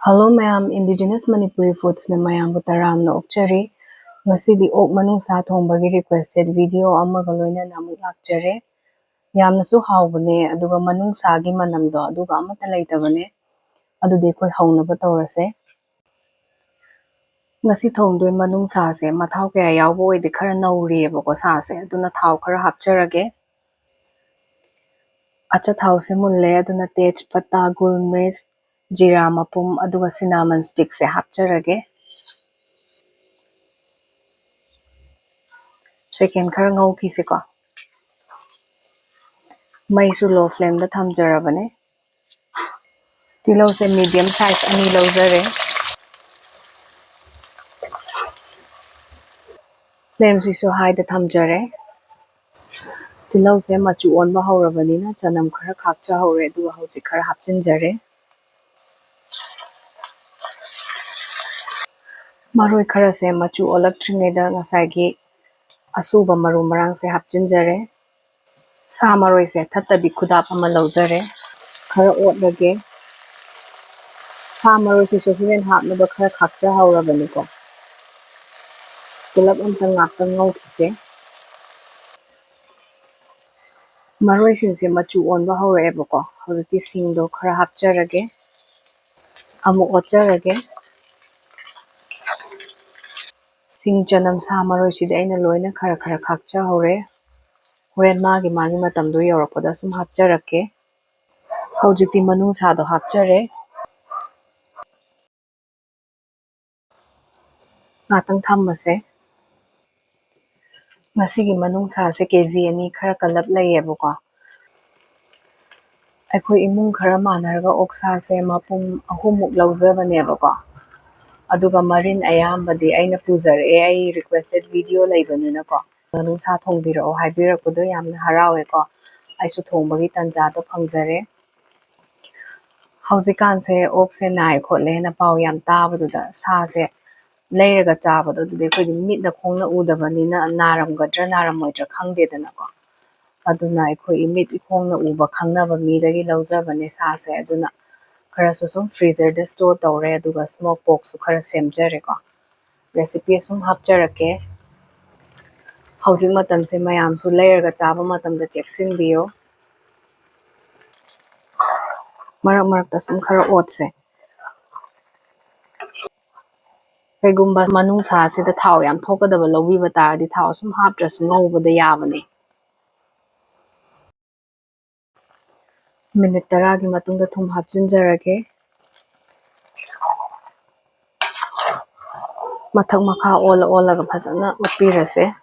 Hello ma'am, Indigenous Manipuri Foods na mayambu taramna okchari. Ngasidi ok manungsha thongbagi requested video amaga loinana amuk lakjare. Yamnasu haobane aduga manungsagi manamdo aduga amata leitabane. Adudi akhoi haunaba tawrase. Ngasi thongdoi manungsha se mathau kaya yawbo oide khara nauriyebako sa se aduna thau khara hapcharage. Acha thau se mulle aduna tej pata gulmirch Jeera mapum aduga Cinamon stick se hapcharage. Second khara ngaukhise ko. Maisu low flame da thamjarabane. Tilau se medium size ani laujare. Flame sisu high da thamjare. Tilau se machu onba haurabanina chanam khara khakcha haure aduga hauji khara hapchinjare. Maroi khara se machu olaktrine da ngasagi asuba maru marang se hapchinjare. Sa maroi se thatabi khudap ama laujare. Khara otlage. Sa maroi sisu hiren hapnaba khara khakcha haurabaniko. Pulap amta ngakta ngaukhise. Maroi sinse machu onba haurebako. Hauti singdo khara hapcharage. Amuk otcharage. Sing chanam sa maroi sida aina loina khara khara khakcha haure. Horen magi matamdo yorapoda sum hapcharake. Haujiti manungsha do hapchare. Ngatang thammase. Masigi manungsha se kg ani khara kalap layebako. Akhoi imung khara manarga oksa se mapum ahumuk laujabanebako. Aduga marin ayambadi aina pujare ai requested video laibanina ko. Manungsha thongbirao haibirapado yamna harawe ko. Aisu thongbagi tanjado phangjare. Haujikan se ok se nai khotle na pau yam tabaduda sa se leiraga chabado dude khoi mitna khongna udabanina naramgadra naramoidra khangdedana ko. Aduna akhoi mit khongna uba khangnaba midagi laujabane sa se aduna khara sum freezer da store tawre aduga smoke box su khara semjare ko. Recipe sum hapcharake. Housing matam se mayam su leiraga chaba matam da cheksinbiyo. Marak ta sum khara otse. Kaigumba manungsha sida thau yam thokadaba lawbiba taradi thau sum haptrasu ngawbada yabane. Minute 10 gi matungda thum hapchinjarage. Mathak makha ola ga phasana utpirase.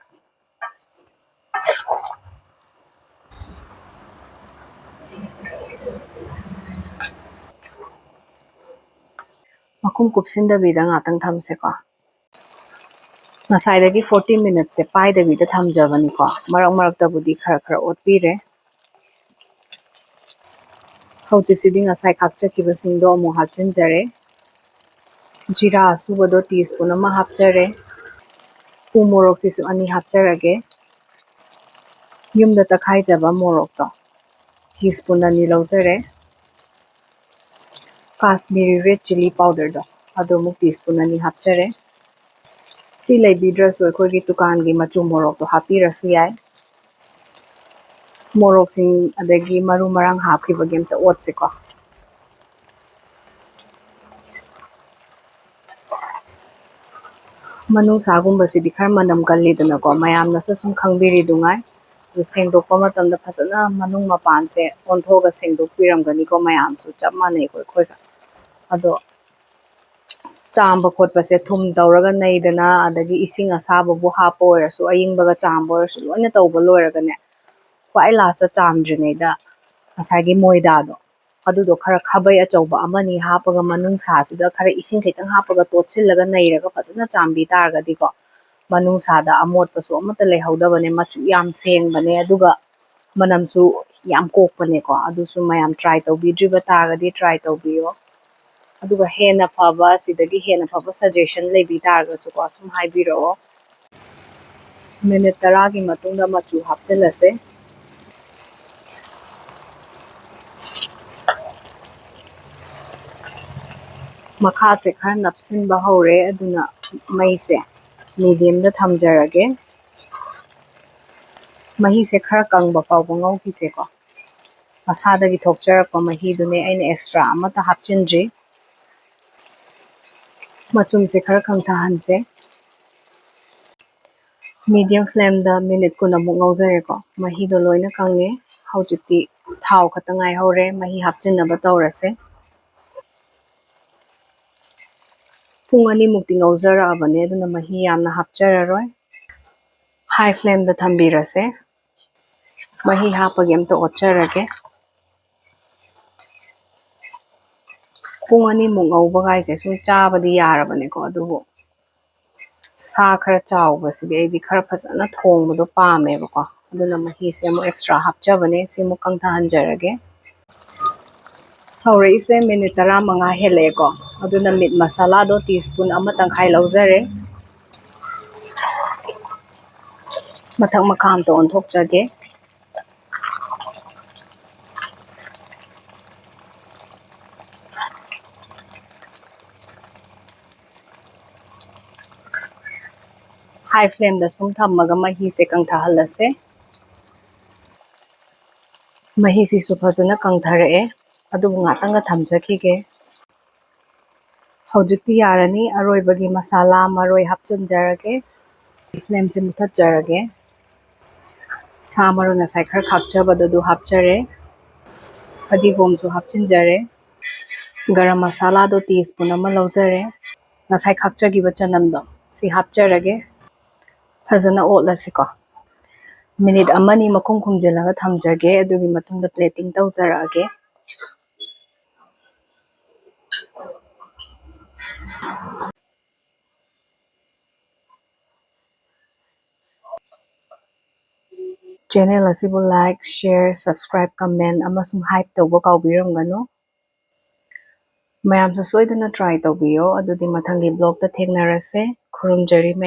Makum kupsinda bida ngatang thamse ko. Nasaidagi 40 minutes se paida bida thamjabani ko. Marak tabudi khara khara utpire. Haujik sidi ngasai khakchakiba singdo amu hapchinjare. Jeera asubado teaspoon ama hapchare. Morok sisu ani hapcharage. Yumda takhaijaba morok to. Teaspoon ani laujare. Kashmini red chilli powder do. Adomuk teaspoon ani hapchare. Si laibidrasu akhoi tukangi machu morok to hapirasu yai. Morok sing adagi maru marang hapkhibagi amta otse ko. Manungsha gumbasidi khara manam kallidana ko mayamna sum khangbiri dungai. Sengdokpa matamda phasana manung mapan se onthoga sengdokpiramgani ko mayam su chap manai khoi ka. Ado chamba khotpa se thum tawraga naidana adagi ising asaba bu hapo orasu ayingbaga chamba orasu loina tawba loiraga ne kwai last chamdringaida asagi moida do adudo khara khabai achauba amani hapaga manungsha sida khara ising khitang hapaga totchillaga nairaga phasana chambi targadi ko manungsha da amotpa su amata lehaudabane machu yam sengbane aduga manamsu yam kokpane ko adusu mayam try tawbidriba targadi try tawbiyo. Aduga hena phaba sidagi hena phaba suggestion leibi targasu ko sum haibirao. Minute 10 gi matungda machu hapchilase. ꯃꯈꯥꯁꯦ ꯈꯔ ꯅꯞꯁꯤꯟꯕ ꯍꯧꯔꯦ ꯑꯗꯨꯅ ꯃꯩꯁꯦ ꯃꯤꯗꯤꯌꯝꯗ ꯊꯝꯖꯔꯒꯦ ꯃꯍꯤꯁꯦ ꯈꯔ ꯀꯪꯕ ꯐꯥꯎꯕ ꯉꯧꯈꯤꯁꯦꯀꯣ ꯃꯁꯥꯗꯒꯤ ꯊꯣꯛꯆꯔꯛꯄ ꯃꯍꯤꯗꯨꯅꯦ ꯑꯩꯅ ꯑꯦꯛꯁꯇ꯭ꯔꯥ ꯑꯃꯠꯇ ꯍꯥꯞꯆꯤꯟꯗ꯭ꯔꯤ ꯃꯆꯨꯝꯁꯦ ꯈꯔ ꯀꯪꯊꯍꯟꯁꯦ ꯃꯤꯗꯤꯌꯝ ꯐ꯭ꯂꯦꯝꯗ ꯃꯤꯅꯤꯠ 10 ꯑꯃꯨꯛ ꯉꯧꯖꯔꯦꯀꯣ ꯃꯍꯤꯗꯣ ꯂꯣꯏꯅ ꯀꯪꯉꯦ ꯍꯧꯖꯤꯛꯇꯤ ꯊꯥꯎ ꯈꯛꯇ ꯉꯥꯏꯍꯧꯔꯦ ꯃꯍꯤ ꯍꯥꯞꯆꯤꯟꯅꯕ ꯇꯧꯔꯁꯦ ꯄꯨꯡ 2 ꯃꯨꯛꯇꯤ ꯉꯧꯖꯔꯛꯑꯕꯅꯦ ꯑꯗꯨꯅ ꯃꯍꯤ ꯌꯥꯝꯅ ꯍꯥꯞꯆꯔꯔꯣꯏ ꯍꯥꯏ ꯐ꯭ꯂꯦꯝꯗ ꯊꯝꯕꯤꯔꯁꯦ ꯃꯍꯤ ꯍꯥꯞꯄꯒꯤ ꯑꯝꯇ ꯑꯣꯠꯆꯔꯒꯦ ꯄꯨꯡ 2 ꯃꯨꯛ ꯉꯧꯕꯒꯥꯏꯁꯦ ꯁꯨꯝ ꯆꯥꯕꯗꯤ ꯌꯥꯔꯕꯅꯦꯀꯣ ꯑꯗꯨꯕꯨ ꯁꯥ ꯈꯔ ꯆꯥꯎꯕꯁꯤꯗꯤ ꯑꯩꯗꯤ ꯈꯔ ꯐꯖꯅ ꯊꯣꯡꯕꯗꯣ ꯄꯥꯝꯃꯦꯕꯀꯣ ꯑꯗꯨꯅ ꯃꯍꯤꯁꯦ ꯑꯃꯨꯛ ꯑꯦꯛꯁꯇ꯭ꯔꯥ ꯍꯥꯞꯆꯕꯅꯦ ꯁꯤꯃꯨꯛ ꯀꯪꯊꯍꯟꯖꯔꯒꯦ ꯁꯧꯔꯛꯏꯁꯦ ꯃꯤꯅꯤꯠ 15 ꯍꯦꯜꯂꯛꯑꯦꯀꯣ ꯑꯗꯨꯅ ꯃꯤꯠ ꯃꯁꯥꯂꯥꯗꯣ ꯇꯤꯁꯄꯨꯟ 1.5 ꯂꯧꯖꯔꯦ ꯃꯊꯛ ꯃꯈꯥ ꯑꯝꯇ ꯑꯣꯟꯊꯣꯛꯆꯒꯦ ꯍꯥꯏ ꯐ꯭ꯂꯦꯝꯗ ꯁꯨꯝ ꯊꯝꯃꯒ ꯃꯍꯤꯁꯦ ꯀꯪꯊꯍꯜꯂꯁꯦ ꯃꯍꯤꯁꯤꯁꯨ ꯐꯖꯅ ꯀꯪꯊꯔꯛꯑꯦ ꯑꯗꯨꯕꯨ ꯉꯥꯛꯇꯪꯒ ꯊꯝꯖꯈꯤꯒꯦ ꯍꯧꯖꯤꯛꯇꯤ ꯌꯥꯔꯅꯤ ꯑꯔꯣꯏꯕꯒꯤ ꯃꯁꯥꯂꯥ ꯃꯔꯣꯏ ꯍꯥꯞꯆꯤꯟꯖꯔꯒꯦ ꯐ꯭ꯂꯦꯝꯁꯦ ꯃꯨꯊꯠꯆꯔꯒꯦ ꯁꯥ ꯃꯔꯣꯏ ꯉꯁꯥꯏ ꯈꯔ ꯈꯥꯛꯆꯕꯗꯨ ꯑꯗꯨ ꯍꯥꯞꯆꯔꯦ ꯐꯗꯤꯒꯣꯝꯁꯨ ꯍꯥꯞꯆꯤꯟꯖꯔꯦ ꯒꯔꯝ ꯃꯁꯥꯂꯥꯗꯣ ꯇꯤꯁꯄꯨꯟ 1 ꯂꯧꯖꯔꯦ ꯉꯁꯥꯏ ꯈꯥꯛꯆꯈꯤꯕ ꯆꯅꯝꯗꯣ ꯁꯤ ꯍꯥꯞꯆꯔꯒꯦ ꯐꯖꯅ ꯑꯣꯠꯂꯁꯤꯀꯣ ꯃꯤꯅꯤꯠ 1-2 ꯃꯈꯨꯝ ꯈꯨꯝꯖꯤꯜꯂꯒ ꯊꯝꯖꯒꯦ ꯑꯗꯨꯒꯤ ꯃꯇꯨꯡꯗ ꯄ꯭ꯂꯦꯇꯤꯡ ꯇꯧꯖꯔꯛꯑꯒꯦ ꯆꯦꯅꯦꯜ ꯑꯁꯤꯕꯨ ꯂꯥꯏꯛ, ꯁꯦꯌꯔ, ꯁꯕꯁꯀ꯭ꯔꯥꯏꯕ, ꯀꯃꯦꯟ ꯑꯃꯁꯨꯡ ꯍꯥꯏꯞ ꯇꯧꯕ ꯀꯥꯎꯕꯤꯔꯝꯒꯅꯨ ꯃꯌꯥꯝꯁꯨ ꯁꯣꯏꯗꯅ ꯇ꯭ꯔꯥꯏ ꯇꯧꯕꯤꯌꯣ ꯑꯗꯨꯗꯤ ꯃꯊꯪꯒꯤ ꯕ꯭ꯂꯣꯛꯇ ꯊꯦꯡꯅꯔꯁꯦ ꯈꯨꯔꯨꯝꯖꯔꯤ